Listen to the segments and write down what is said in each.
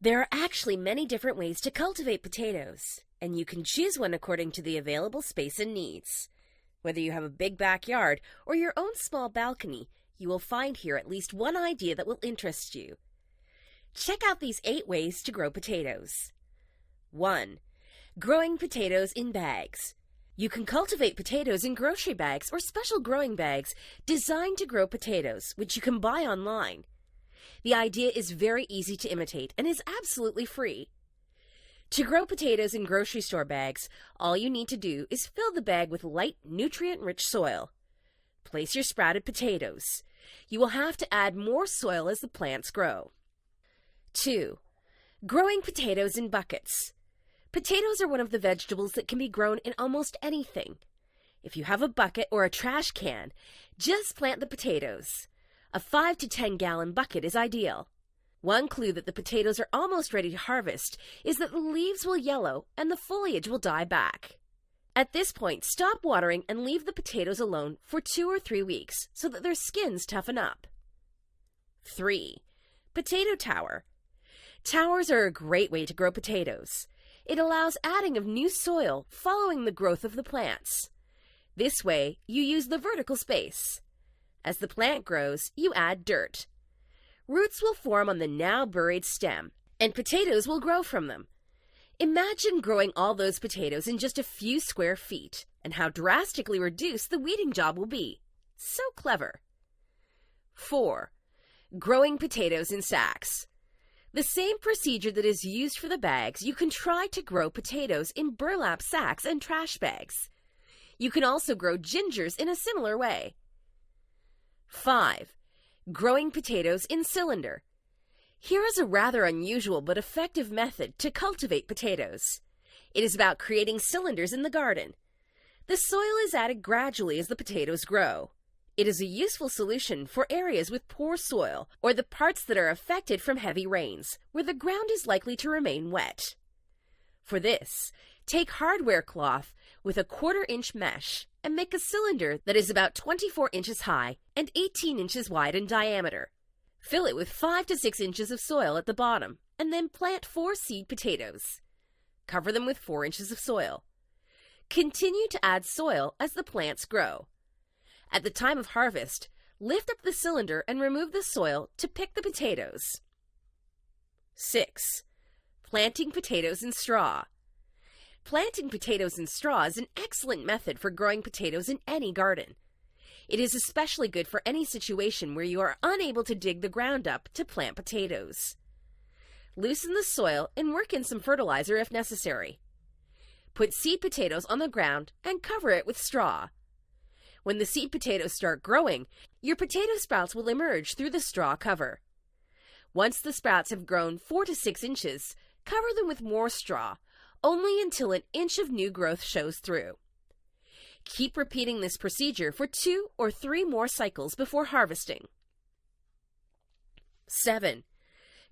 There are actually many different ways to cultivate potatoes, and you can choose one according to the available space and needs. Whether you have a big backyard or your own small balcony, you will find here at least one idea that will interest you. Check out these 8 ways to grow potatoes. 1. Growing potatoes in bags. You can cultivate potatoes in grocery bags or special growing bags designed to grow potatoes, which you can buy online. The idea is very easy to imitate and is absolutely free. To grow potatoes in grocery store bags, all you need to do is fill the bag with light, nutrient-rich soil. Place your sprouted potatoes. You will have to add more soil as the plants grow. 2. Growing potatoes in buckets. Potatoes are one of the vegetables that can be grown in almost anything. If you have a bucket or a trash can, just plant the potatoes. A 5 to 10 gallon bucket is ideal. One clue that the potatoes are almost ready to harvest is that the leaves will yellow and the foliage will die back. At this point, stop watering and leave the potatoes alone for 2 or 3 weeks so that their skins toughen up. 3. Potato tower. Towers are a great way to grow potatoes. It allows adding of new soil following the growth of the plants. This way, you use the vertical space. As the plant grows, you add dirt. Roots will form on the now buried stem, and potatoes will grow from them. Imagine growing all those potatoes in just a few square feet, and how drastically reduced the weeding job will be. So clever. 4. Growing potatoes in sacks. The same procedure that is used for the bags, you can try to grow potatoes in burlap sacks and trash bags. You can also grow gingers in a similar way. 5. Growing potatoes in cylinder. Here is a rather unusual but effective method to cultivate potatoes. It is about creating cylinders in the garden. The soil is added gradually as the potatoes grow. It is a useful solution for areas with poor soil or the parts that are affected from heavy rains, where the ground is likely to remain wet. For this, take hardware cloth with a 1/4 inch mesh and make a cylinder that is about 24 inches high and 18 inches wide in diameter. Fill it with 5 to 6 inches of soil at the bottom and then plant 4 seed potatoes. Cover them with 4 inches of soil. Continue to add soil as the plants grow. At the time of harvest, lift up the cylinder and remove the soil to pick the potatoes. 6. Planting potatoes in straw. Planting potatoes in straw is an excellent method for growing potatoes in any garden. It is especially good for any situation where you are unable to dig the ground up to plant potatoes. Loosen the soil and work in some fertilizer if necessary. Put seed potatoes on the ground and cover it with straw. When the seed potatoes start growing, your potato sprouts will emerge through the straw cover. Once the sprouts have grown 4 to 6 inches, cover them with more straw, only until an inch of new growth shows through. Keep repeating this procedure for 2 or 3 more cycles before harvesting. 7.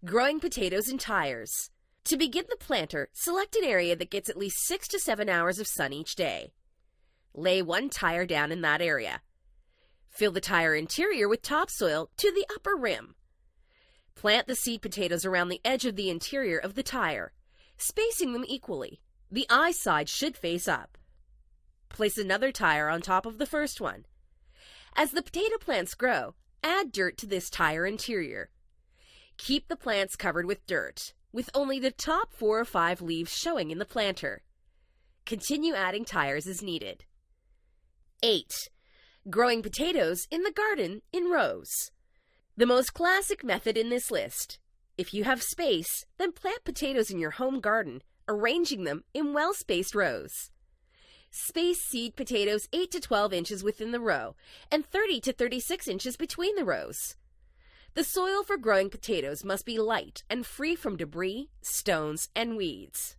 Growing potatoes in tires. To begin the planter, select an area that gets at least 6 to 7 hours of sun each day. Lay 1 tire down in that area. Fill the tire interior with topsoil to the upper rim. Plant the seed potatoes around the edge of the interior of the tire, spacing them equally. The eye side should face up. Place another tire on top of the first one. As the potato plants grow, add dirt to this tire interior. Keep the plants covered with dirt, with only the top 4 or 5 leaves showing in the planter. Continue adding tires as needed. 8. Growing potatoes in the garden in rows. The most classic method in this list. If you have space, then plant potatoes in your home garden, arranging them in well-spaced rows. Space seed potatoes 8 to 12 inches within the row and 30 to 36 inches between the rows. The soil for growing potatoes must be light and free from debris, stones, and weeds.